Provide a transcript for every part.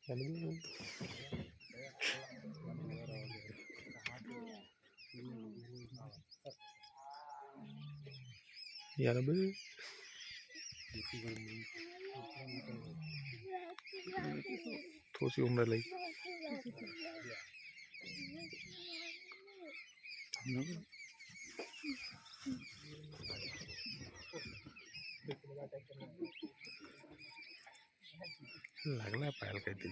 यार बे थोसी उम्र लई लागला पायाला काहीतरी.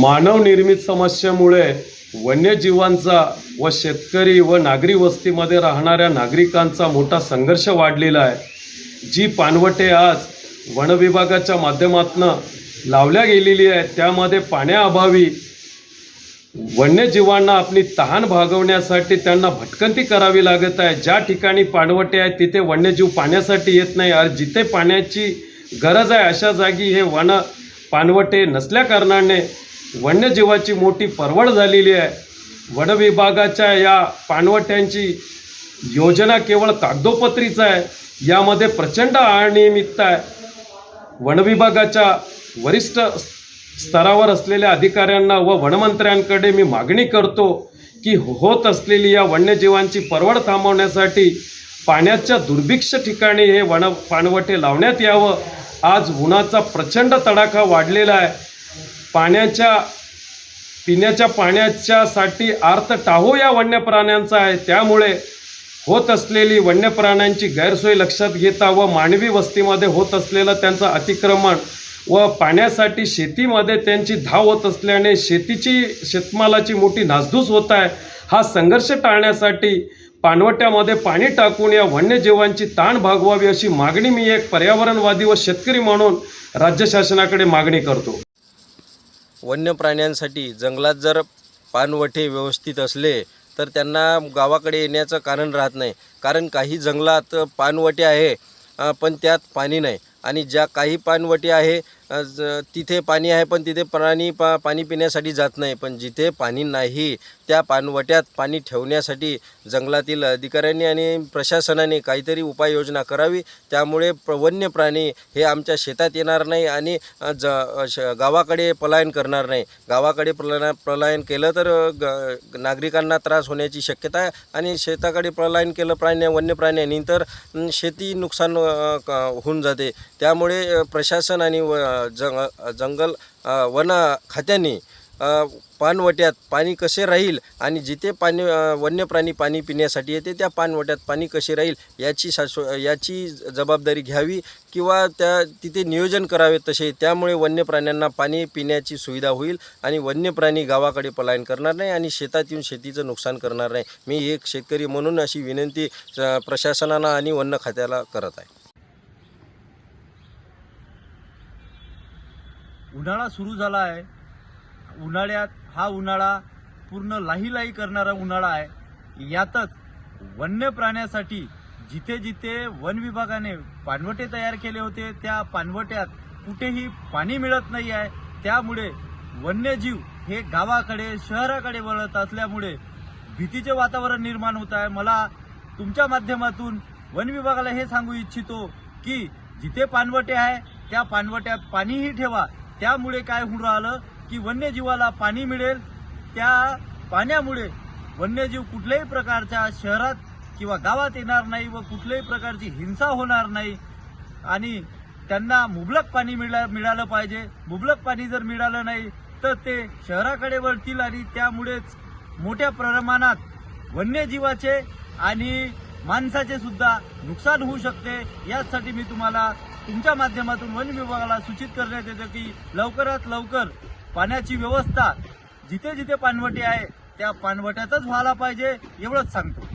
मानव निर्मित समस्येमुळे वन्यजीवांचा व शेतकरी व नागरी वस्तीमध्ये राहणाऱ्या नागरिकांचा मोठा संघर्ष वाढलेला आहे. जी पाणवटे आज वनविभागाच्या माध्यमातून लावल्या गेलेली आहे त्यामध्ये पाण्याअभावी वन्यजीवांना आपली तहान भागवण्यासाठी त्यांना भटकंती करावी लागत आहे. ज्या ठिकाणी पाणवटे आहेत तिथे वन्यजीव पाण्यासाठी येत नाही आणि जिथे पाण्याची गरज आहे अशा जागी हे वन पाणवटे नसल्या कारणाने वन्यजीवाची मोठी परवड झालेली आहे. वनविभागाच्या या पाणवट्यांची योजना केवळ कागदोपत्रीच आहे. यामध्ये प्रचंड अनियमितता आहे. वनविभागाच्या वरिष्ठ स्तरावर असलेल्या अधिकाऱ्यांना व वनमंत्र्यांकडे मी मागणी करतो की होत असलेली या वन्यजीवांची परवड थांबवण्यासाठी पाण्याच्या दुर्भिक्ष ठिकाणी हे पाणवटे लावण्यात यावं. आज उन्हाचा प्रचंड तडाखा वाढलेला आहे. पिण्याच्या पाण्याच्यासाठी अर्थ टाहो या वन्य प्राण्यांचा आहे. त्यामुळे होत असलेली वन्य प्राण्यांची गैरसोय लक्षात घेता व मानवी वस्तीमध्ये होत असलेलं त्यांचं अतिक्रमण व पाण्यासाठी शेतीमध्ये त्यांची धाव होत असल्याने शेतमालाची मोठी नासधूस होत आहे. हा संघर्ष टाळण्यासाठी पाणवट्यामध्ये पाणी टाकून या वन्यजीवांची ताण भागवावी अशी मागणी मी एक पर्यावरणवादी व शेतकरी म्हणून राज्य शासनाकडे मागणी करतो. वन्य प्राण्यांसाठी जंगलात जर पाणवठे व्यवस्थित असले तर त्यांना गावाकडे येण्याचं कारण राहत नाही. कारण काही जंगलात पाणवटे आहे पण त्यात पाणी नाही आणि ज्या काही पाणवटे आहे तिथे पाणी आहे पण तिथे पाणी पिण्यासाठी जात नाही. पण जिथे पाणी नाही त्या पाणवट्यात पाणी ठेवण्यासाठी जंगलातील अधिकाऱ्यांनी आणि प्रशासनाने काहीतरी उपाययोजना करावी. त्यामुळे वन्य प्राणी हे आमच्या शेतात येणार नाही आणि गावाकडे पलायन करणार नाही. गावाकडे पलायन केलं तर नागरिकांना त्रास होण्याची शक्यता आहे आणि शेताकडे पलायन केलं वन्य प्राण्यांनी तर शेती नुकसान होऊन जाते. त्यामुळे प्रशासन आणि जंगल वन खात्याने पाणवट्यात पाणी कसे राहील आणि जिथे वन्य प्राणी पाणी पिण्यासाठी येते त्या पाणवट्यात पाणी कसे राहील याची जबाबदारी घ्यावी किंवा तिथे नियोजन करावे तसे. त्यामुळे वन्य प्राण्यांना पाणी पिण्याची सुविधा होईल आणि वन्य प्राणी गावाकडे पलायन करणार नाही आणि शेतात येऊन शेतीचं नुकसान करणार नाही. मी एक शेतकरी म्हणून अशी विनंती प्रशासनाला आणि वन खात्याला करत आहे. उन्हाळा सुरू झाला आहे. उन्हाळ्यात हा उन्हाळा पूर्ण लाही करणारा उन्हाळा आहे. यातच वन्य प्राण्यासाठी जिथे जिथे वन विभागाने पाणवटे तयार केले होते त्या पाणवट्यात कुठेही पाणी मिळत नाही आहे. त्यामुळे वन्यजीव हे गावाकडे शहराकडे वळत असल्यामुळे भीतीचे वातावरण निर्माण होत आहे. मला तुमच्या माध्यमातून वन विभागाला हे सांगू इच्छितो की जिथे पाणवटे आहे त्या पाणवट्यात पाणीही ठेवा. त्यामुळे काय होऊन राहिलं की वन्यजीवाला पाणी मिळेल. त्या पाण्यामुळे वन्यजीव कुठल्याही प्रकारच्या शहरात किंवा गावात येणार नाही व कुठल्याही प्रकारची हिंसा होणार नाही आणि त्यांना मुबलक पाणी मिळालं पाहिजे. मुबलक पाणी जर मिळालं नाही तर ते शहराकडे वळतील आणि त्यामुळेच मोठ्या प्रमाणात वन्यजीवाचे आणि माणसाचे सुद्धा नुकसान होऊ शकते. यासाठी मी तुम्हाला तुमच्या माध्यमातून वन विभागाला सूचित करण्यात येतं की लवकरात लवकर पाण्याची व्यवस्था जिथे जिथे पाणवटे आहे त्या पाणवट्यातच व्हायला पाहिजे एवढंच सांगतो.